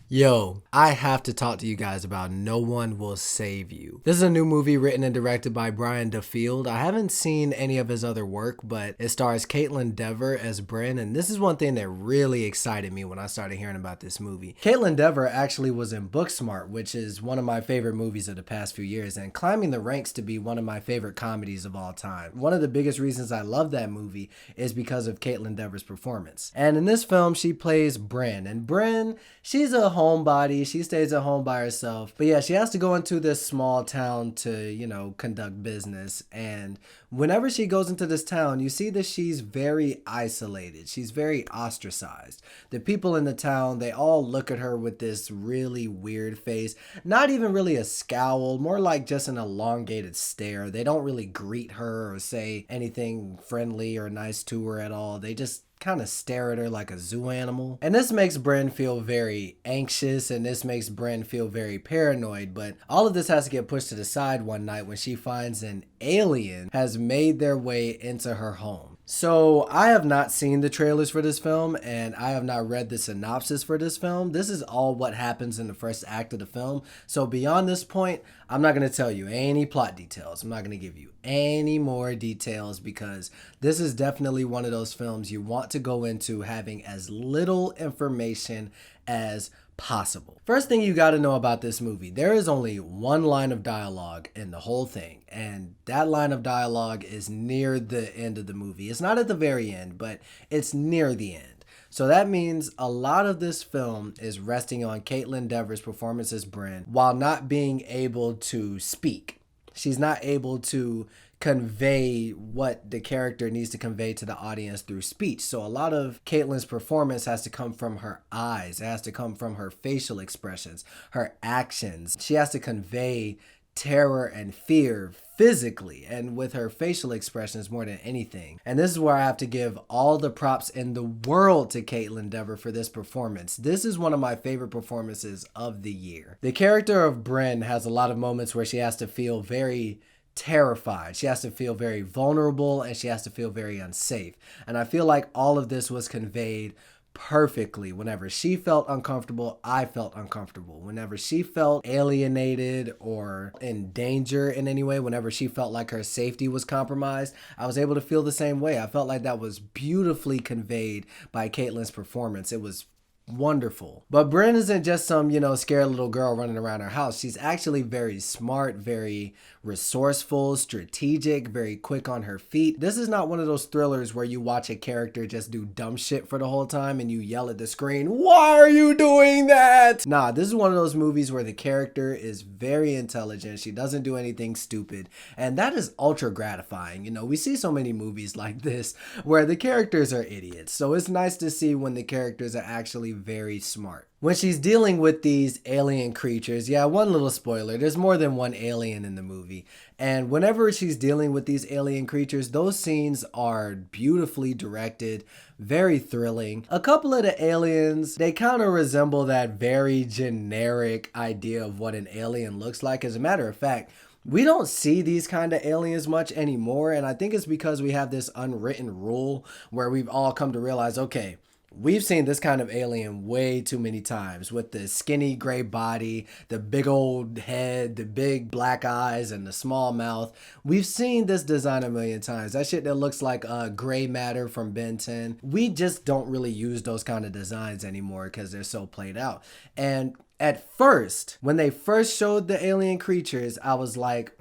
Yo, I have to talk to you guys about No One Will Save You. This is a new movie written and directed by Brian Duffield. I haven't seen any of his other work, but it stars Kaitlyn Dever as Bryn, and this is one thing that really excited me when I started hearing about this movie. Kaitlyn Dever actually was in Booksmart, which is one of my favorite movies of the past few years, and climbing the ranks to be one of my favorite comedies of all time. One of the biggest reasons I love that movie is because of Kaitlyn Dever's performance. And in this film, she plays Bryn, and Bryn, she's a homebody. She stays at home by herself. But yeah, she has to go into this small town to, conduct business. And whenever she goes into this town, you see that she's very isolated. She's very ostracized. The people in the town, they all look at her with this really weird face. Not even really a scowl, more like just an elongated stare. They don't really greet her or say anything friendly or nice to her at all. They just kind of stare at her like a zoo animal. And this makes Bryn feel very anxious, and this makes Bryn feel very paranoid, but all of this has to get pushed to the side one night when she finds an alien has made their way into her home. So I have not seen the trailers for this film, and I have not read the synopsis for this film. This is all what happens in the first act of the film. So beyond this point, I'm not going to tell you any plot details. I'm not going to give you any more details because this is definitely one of those films you want to go into having as little information as possible. First thing you got to know about this movie, there is only one line of dialogue in the whole thing, and that line of dialogue is near the end of the movie. It's not at the very end, but it's near the end. So that means a lot of this film is resting on Kaitlyn Dever's performance as Bryn while not being able to speak. She's not able to convey what the character needs to convey to the audience through speech. So a lot of Kaitlyn's performance has to come from her eyes. It has to come from her facial expressions, her actions. She has to convey terror and fear physically and with her facial expressions more than anything. And this is where I have to give all the props in the world to Kaitlyn Dever for this performance. This is one of my favorite performances of the year. The character of Bryn has a lot of moments where she has to feel very terrified. She has to feel very vulnerable, and she has to feel very unsafe. And I feel like all of this was conveyed perfectly. Whenever she felt uncomfortable, I felt uncomfortable. Whenever she felt alienated or in danger in any way, whenever she felt like her safety was compromised, I was able to feel the same way. I felt like that was beautifully conveyed by Kaitlyn's performance. It was wonderful. But Bryn isn't just some, scared little girl running around her house. She's actually very smart, very resourceful, strategic, very quick on her feet. This is not one of those thrillers where you watch a character just do dumb shit for the whole time and you yell at the screen, "Why are you doing that?" Nah, this is one of those movies where the character is very intelligent. She doesn't do anything stupid. And that is ultra gratifying. We see so many movies like this where the characters are idiots. So it's nice to see when the characters are actually very smart. When she's dealing with these alien creatures, yeah, one little spoiler, there's more than one alien in the movie. And whenever she's dealing with these alien creatures, those scenes are beautifully directed, very thrilling. A couple of the aliens, they kind of resemble that very generic idea of what an alien looks like. As a matter of fact, we don't see these kind of aliens much anymore, and I think it's because we have this unwritten rule where we've all come to realize, okay, we've seen this kind of alien way too many times with the skinny gray body, the big old head, the big black eyes, and the small mouth. We've seen this design a million times. That shit that looks like gray matter from Ben 10. We just don't really use those kind of designs anymore because they're so played out. And at first, when they first showed the alien creatures, I was like,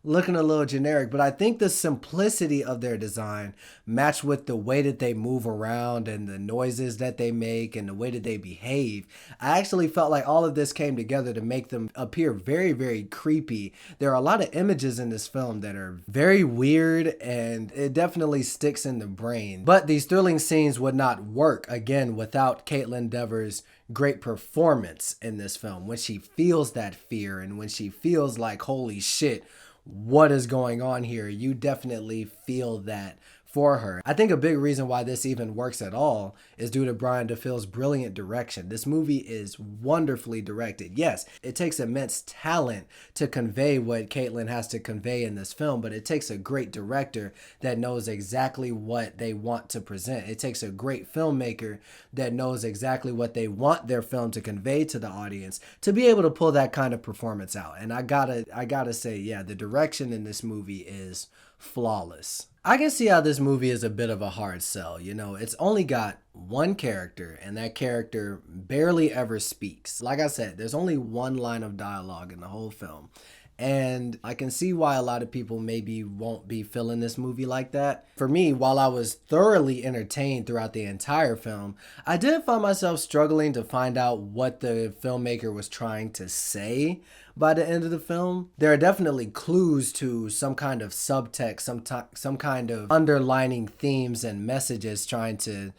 looking a little generic, but I think the simplicity of their design matched with the way that they move around and the noises that they make and the way that they behave. I actually felt like all of this came together to make them appear very, very creepy. There are a lot of images in this film that are very weird, and it definitely sticks in the brain. But these thrilling scenes would not work, again, without Kaitlyn Dever's great performance in this film. When she feels that fear and when she feels like, holy shit, what is going on here? You definitely feel that for her. I think a big reason why this even works at all is due to Brian Duffield's brilliant direction. This movie is wonderfully directed. Yes, it takes immense talent to convey what Kaitlyn has to convey in this film, but it takes a great director that knows exactly what they want to present. It takes a great filmmaker that knows exactly what they want their film to convey to the audience to be able to pull that kind of performance out. And I gotta say, yeah, the direction in this movie is flawless. I can see how this movie is a bit of a hard sell. You know, it's only got one character, and that character barely ever speaks. Like I said, there's only one line of dialogue in the whole film. And I can see why a lot of people maybe won't be feeling this movie like that. For me, while I was thoroughly entertained throughout the entire film, I did find myself struggling to find out what the filmmaker was trying to say by the end of the film. There are definitely clues to some kind of subtext, some kind of underlining themes and messages trying to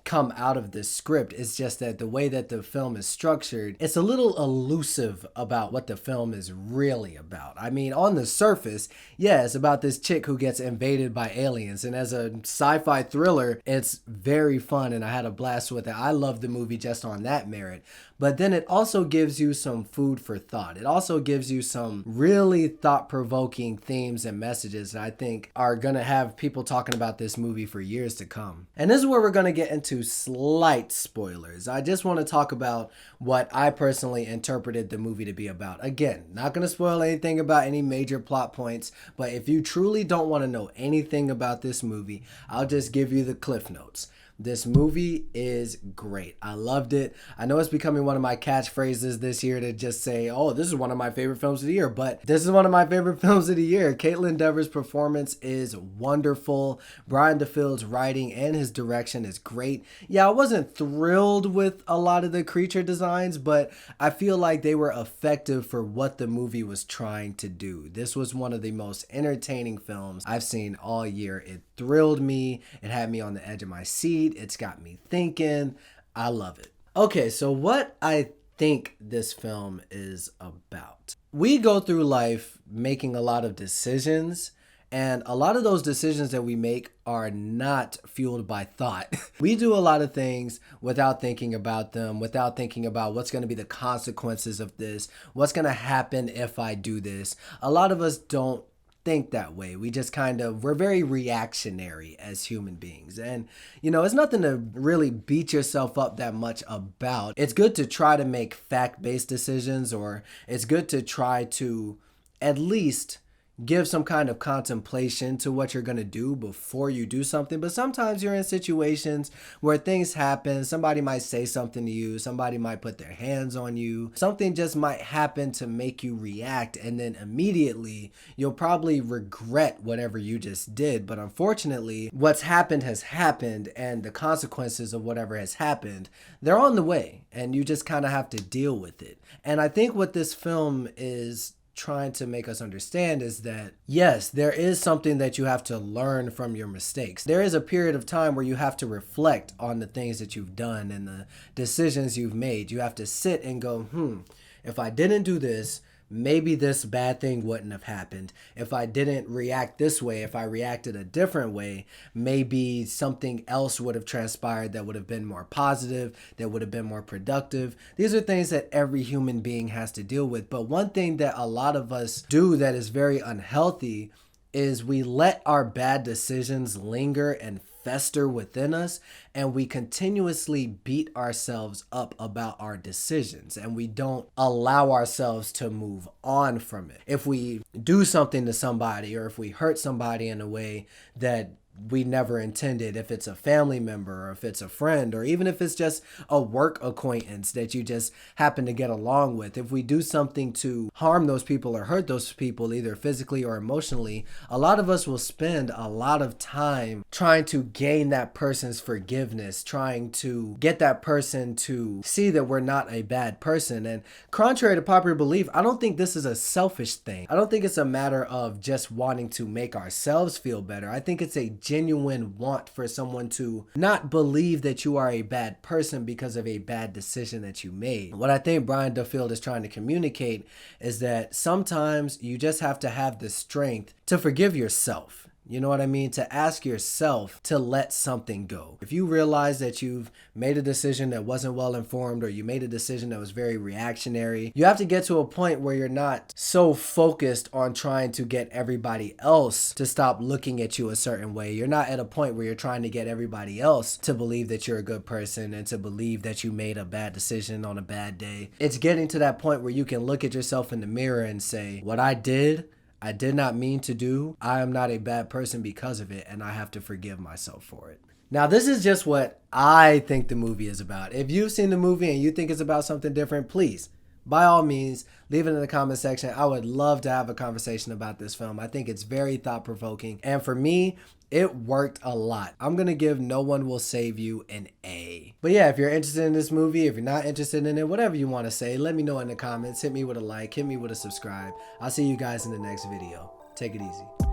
come out of this script. It's just that the way that the film is structured, it's a little elusive about what the film is really about. I mean, on the surface, yeah, it's about this chick who gets invaded by aliens, and as a sci-fi thriller, it's very fun and I had a blast with it. I love the movie just on that merit. But then it also gives you some food for thought. It also gives you some really thought-provoking themes and messages that I think are going to have people talking about this movie for years to come. And this is where we're going to get into slight spoilers. I just want to talk about what I personally interpreted the movie to be about. Again, not going to spoil anything about any major plot points, but if you truly don't want to know anything about this movie, I'll just give you the cliff notes. This movie is great. I loved it. I know it's becoming one of my catchphrases this year to just say, oh, this is one of my favorite films of the year, but this is one of my favorite films of the year. Kaitlyn Dever's performance is wonderful. Brian Duffield's writing and his direction is great. Yeah, I wasn't thrilled with a lot of the creature designs, but I feel like they were effective for what the movie was trying to do. This was one of the most entertaining films I've seen all year. It thrilled me. It had me on the edge of my seat. It's got me thinking. I love it. Okay, so what I think this film is about. We go through life making a lot of decisions, and a lot of those decisions that we make are not fueled by thought. We do a lot of things without thinking about them, without thinking about what's going to be the consequences of this, what's going to happen if I do this. A lot of us don't think that way. We just we're very reactionary as human beings. And, you know, it's nothing to really beat yourself up that much about. It's good to try to make fact-based decisions, or it's good to try to at least give some kind of contemplation to what you're going to do before you do something. But sometimes you're in situations where things happen. Somebody might say something to you. Somebody might put their hands on you. Something just might happen to make you react. And then immediately you'll probably regret whatever you just did. But unfortunately, what's happened has happened, and the consequences of whatever has happened, they're on the way, and you just kind of have to deal with it. And I think what this film is trying to make us understand is that, yes, there is something that you have to learn from your mistakes. There is a period of time where you have to reflect on the things that you've done and the decisions you've made. You have to sit and go, if I didn't do this, maybe this bad thing wouldn't have happened. If I didn't react this way, if I reacted a different way, maybe something else would have transpired that would have been more positive, that would have been more productive. These are things that every human being has to deal with. But one thing that a lot of us do that is very unhealthy is we let our bad decisions linger and fester within us, and we continuously beat ourselves up about our decisions, and we don't allow ourselves to move on from it. If we do something to somebody, or if we hurt somebody in a way that we never intended, if it's a family member, or if it's a friend, or even if it's just a work acquaintance that you just happen to get along with, if we do something to harm those people or hurt those people, either physically or emotionally, a lot of us will spend a lot of time trying to gain that person's forgiveness, trying to get that person to see that we're not a bad person. And contrary to popular belief, I don't think this is a selfish thing. I don't think it's a matter of just wanting to make ourselves feel better. I think it's a genuine want for someone to not believe that you are a bad person because of a bad decision that you made. What I think Brian Duffield is trying to communicate is that sometimes you just have to have the strength to forgive yourself. You know what I mean? To ask yourself to let something go. If you realize that you've made a decision that wasn't well informed, or you made a decision that was very reactionary, you have to get to a point where you're not so focused on trying to get everybody else to stop looking at you a certain way. You're not at a point where you're trying to get everybody else to believe that you're a good person and to believe that you made a bad decision on a bad day. It's getting to that point where you can look at yourself in the mirror and say, what I did not mean to do. I am not a bad person because of it, and I have to forgive myself for it. Now, this is just what I think the movie is about. If you've seen the movie and you think it's about something different, please, by all means, leave it in the comment section. I would love to have a conversation about this film. I think it's very thought-provoking, and for me, it worked a lot. I'm going to give No One Will Save You an A. But yeah, if you're interested in this movie, if you're not interested in it, whatever you want to say, let me know in the comments. Hit me with a like, hit me with a subscribe. I'll see you guys in the next video. Take it easy.